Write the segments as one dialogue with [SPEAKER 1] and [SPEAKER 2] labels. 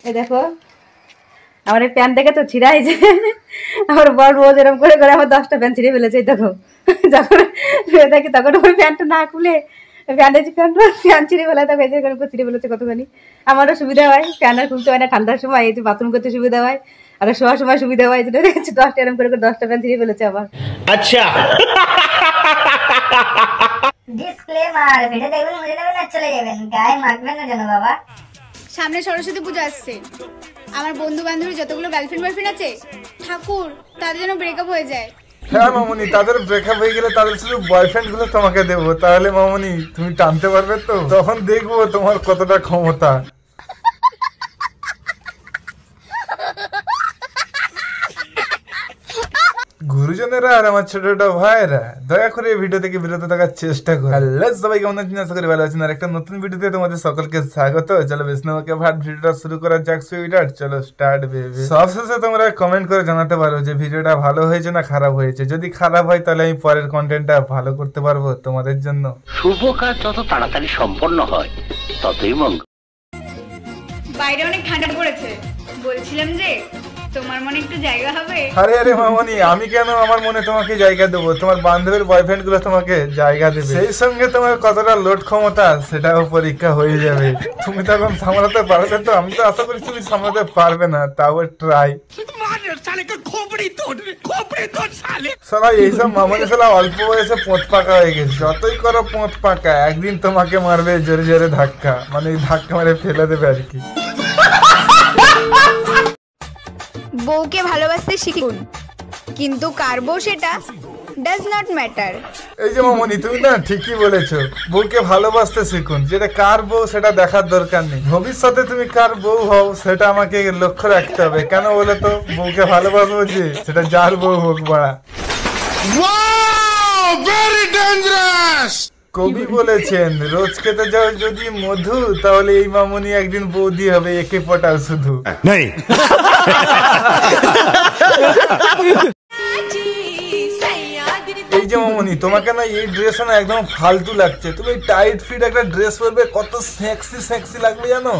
[SPEAKER 1] এই দেখো আমার এই প্যান্ট দেখে তো ছিঁড়া হয়েছে। আমার বর রোজ এরকম করে করে আমার 10টা প্যান্ট ছিঁড়ে ফেলেছে। দেখো যখন দেখি তখন ওই প্যান্টটা না খুলে প্যান্ট ছিঁড়ে ফেলা, তখন ছিঁড়ে ফেলেছে কতখানি। আমারও সুবিধা হয়, প্যান্ট আর খুলতে হয় না ঠান্ডার সময়, এই যে বাথরুম করতে সুবিধা হয় আর শোয়ার সময় সুবিধা হয়। যেটা দেখেছি 10টা এরকম করে 10টা প্যান্ট ছিঁড়ে ফেলেছে আবার।
[SPEAKER 2] আচ্ছা
[SPEAKER 3] ডিসক্লেমার, ভিডিও দেখবেন মজা নেবেন আর চলে যাবেন, গায়ে মাখবেন না যেন বাবা।
[SPEAKER 4] সামনে সরস্বতী পূজা আসছে, আমার বন্ধু বান্ধবীর যতগুলো গার্লফ্রেন্ড বয়ফ্রেন্ড আছে, ঠাকুর তাদের যেন ব্রেকআপ হয়ে যায়।
[SPEAKER 5] হ্যাঁ মামুনি, তাদের ব্রেকআপ হয়ে গেলে তাদের শুধু বয়ফ্রেন্ড গুলো তোমাকে দেবো, তাহলে মামুনি তুমি টানতে পারবে তো, তখন দেখবো তোমার কতটা ক্ষমতা। গুরুজনেরা আর আমার ছোট ছোট ভাইরা দয়া করে এই ভিডিও থেকে বিরত থাকার চেষ্টা করো। হ্যালো সবাই, কেমন আছেন? আশা করি ভালো আছেন। আর একটা নতুন ভিডিওতে তোমাদের সকলকে স্বাগত। চলো বিষ্ণুকে ভাট ভিডিওটা শুরু করা যাক। সুইটার চলো স্টার্ট বেবি। সবশেষে তোমরা কমেন্ট করে জানাতে পারো যে ভিডিওটা ভালো হয়েছে না খারাপ হয়েছে। যদি খারাপ হয় তাহলে আমি পরের কন্টেন্টটা ভালো করতে পারবো তোমাদের জন্য।
[SPEAKER 2] শুভ কাজ যত তাড়াতাড়ি সম্পন্ন হয় ততই মঙ্গল।
[SPEAKER 4] বাইরে অনেক ঠান্ডা পড়েছে, বলছিলাম যে তোমার মনে একটু জায়গা হবে।
[SPEAKER 5] আরে আরে মামনি, আমি কেন আমার মনে তোমাকে জায়গা দেবো? তোমার বান্ধবীর বয়ফ্রেন্ড গুলো তোমাকে জায়গা দেবে, সেই সঙ্গে তোমার কতটা লোড ক্ষমতা সেটাও পরীক্ষা হয়ে যাবে। তুমি তখন সামলাতে পারবে তো? আমি তো আশা করি তুমি সামলাতে পারবে না, তাও ট্রাই। সালা এইসব মামনি সালা অল্প বয়সে পোঁত পাকা হয়ে গেছে। যতই করো পোঁত পাকা, একদিন তোমাকে মারবে জোরে জোরে ধাক্কা, মানে ধাক্কা মারে ফেলে দেবে আর কি।
[SPEAKER 4] বউকে ভালোবাসতে শিখুন, কিন্তু কার বউ সেটা ডাজ নট ম্যাটার।
[SPEAKER 5] এই যে মামনি, তুমি না ঠিকই বলেছো, বউকে ভালোবাসতে শিখুন। যেটা কার বউ সেটা দেখার দরকার নেই, ভবিষ্যতে তুমি কার বউ হও সেটা আমাকে লক্ষ্য রাখতে হবে। কেন বলে তো? বউকে ভালোবাসবো যে সেটা যার বউ হোক বাড়া। কবি বলেছেন, রোজ খেতে যাও যদি মধু, তাহলে এই মামনি একদিন বৌদি হবে, একে পটাও শুধু। এই যে মামনি, তোমাকে না এই ড্রেস না একদম ফালতু লাগছে। তুমি টাইট ফিট একটা ড্রেস পরবে, কত সেক্সি সেক্সি লাগবে জানো।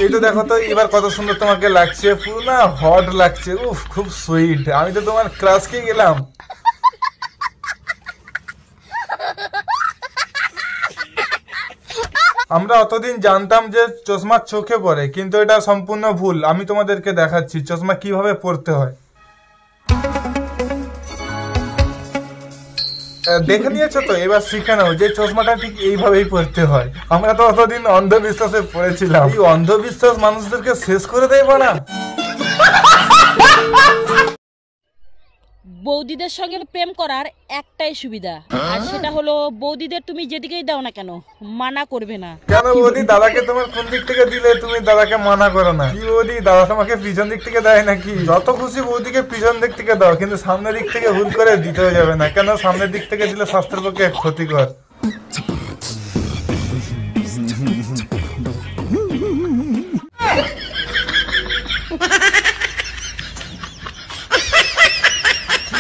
[SPEAKER 5] এই তো দেখো তো এবার কত সুন্দর তোমাকে লাগছে, পুরো না হট লাগছে। উফ, খুব সুইট। আমি তো তোমার ক্রাশ খেয়ে গেলাম। আমরা অতদিন জানতাম যে চশমা চোখে পড়ে, কিন্তু এটা সম্পূর্ণ ভুল। আমি তোমাদেরকে দেখাচ্ছি চশমা কিভাবে পড়তে হয়। দেখে নিয়েছো তো, এবার শিখে নাও যে চশমাটা ঠিক এইভাবেই পড়তে হয়। আমরা তো অতদিন অন্ধবিশ্বাসে পড়েছিলাম। এই অন্ধবিশ্বাস মানুষদেরকে শেষ করে দেয় না।
[SPEAKER 6] বৌদিদের সঙ্গে প্রেম করার একটাই সুবিধা, আর সেটা হলো বৌদিদের তুমি যেদিকেই দাও না কেন মানা করবে না।
[SPEAKER 5] কেন বৌদি? দাদাকে তোমার কোন দিক থেকে দিলে তুমি দাদাকে মানা করো না? কি বৌদি, দাদা তোমাকে পিছন দিক থেকে দেয় নাকি? যত খুশি বৌদিকে পিছন দিক থেকে দাও, কিন্তু সামনের দিক থেকে ভুল করে দিতেও যাবে না। কেন? সামনের দিক থেকে দিলে স্বাস্থ্যের পক্ষে ক্ষতিকর।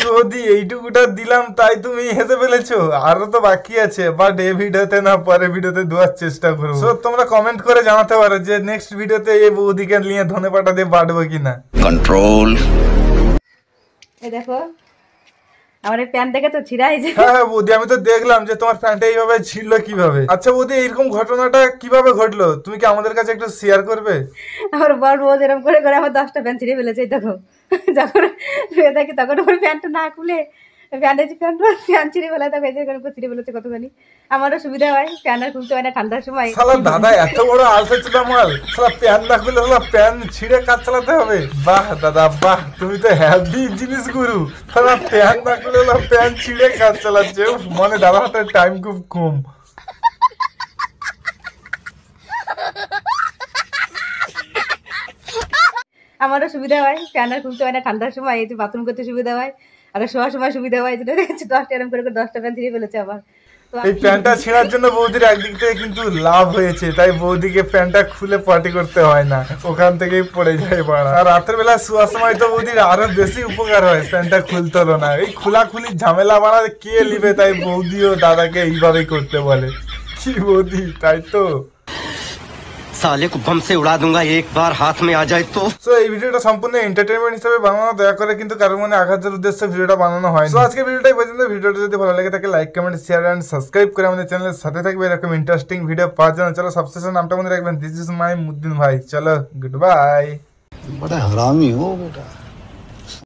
[SPEAKER 5] বৌদি এইটুকুটা দিলাম তাই তুমি হেসে ফেলেছো? আরো তো বাকি আছে, বাট এই ভিডিওতে না পরে ভিডিওতে দেওয়ার চেষ্টা করবো। সো তোমরা কমেন্ট করে জানাতে পারো যে নেক্সট ভিডিওতে এই বৌদিকে নিয়ে ধনেপাতা দিয়ে বাড়বো কিনা।
[SPEAKER 2] কন্ট্রোল।
[SPEAKER 1] এই দেখো আমার এই প্যান্ট দেখে তো ছিঁড়া হয়েছে।
[SPEAKER 5] হ্যাঁ বৌদি, আমি তো দেখলাম যে তোমার প্যান্টটা এইভাবে ছিল কিভাবে। আচ্ছা বৌদি, এইরকম ঘটনাটা কিভাবে ঘটলো তুমি কি আমাদের কাছে একটু শেয়ার করবে?
[SPEAKER 1] আমার বর রোজ এরকম করে করে আমার 10টা প্যান্ট ছিঁড়ে ফেলেছে। দেখো যখন দেখি তখন ওই প্যান্টটা না খুলে প্যান্ট ছিঁড়ে ফেলা, তখন ছিঁড়ে ফেলেছে কতখানি। আমারও সুবিধা হয়, প্যান্ট আর খুলতে হয় না ঠান্ডার সময়।
[SPEAKER 5] শালা দাদা এত বড় আলসা ছিল মাল, শালা প্যান্ট না খুলে শালা প্যান্ট ছিঁড়ে কাজ চালাতে হবে। বাহ দাদা বাহ, তুমি তো হ্যাপি জিনিস গুরু। শালা প্যান্ট না খুলে প্যান্ট ছিঁড়ে কাজ চালাচ্ছে। মানে দাদা হাতের টাইম খুব কম।
[SPEAKER 1] আমারও সুবিধা হয়, প্যান্ট আর খুলতে হয় না ঠান্ডার সময়, এই যে বাথরুম করতে সুবিধা হয় আর শোয়ার সময় সুবিধা হয়। যেটা দেখেছি 10টা এরকম করে 10টা প্যান্ট ছিঁড়ে ফেলেছে আবার।
[SPEAKER 5] এই প্যান্টটা ছেঁড়ার জন্য বৌদির একদিক থেকে কিন্তু লাভ হয়েছে, তাই বৌদিকে প্যান্টটা খুলে পটি করতে হয় না, ওখান থেকেই পড়ে যায় বাড়া। আর রাতের বেলা শোয়ার সময় তো বৌদির আরো বেশি উপকার হয়, প্যান্টটা খুলতে হলো না। এই খোলাখুলি ঝামেলা বাড়া কে লিবে, তাই বৌদিও দাদাকে এইভাবেই করতে বলে। কি বৌদি, তাই তো?
[SPEAKER 7] साले को बम से उड़ा दूंगा एक बार हाथ में आ जाए तो।
[SPEAKER 5] সো এই ভিডিওটা সম্পূর্ণ এন্টারটেইনমেন্ট হিসেবে বানানো, দয়া করে কিন্তু কারোর মনে আঘাতের উদ্দেশ্যে ভিডিওটা বানানো হয়। সো আজকে ভিডিওটাই পর্যন্ত। ভিডিওটা যদি ভালো লাগে থাকে like comment share and subscribe করে আমাদের চ্যানেলের সাথে থাকবে এরকম ইন্টারেস্টিং ভিডিও পাওয়ার জন্য। চলো সবশেষে নামটা মনে রাখবেন, দিস ইজ মাই মুদ্দিন ভাই। চলো গুড বাই।
[SPEAKER 7] बड़ा हरामी हो बेटा।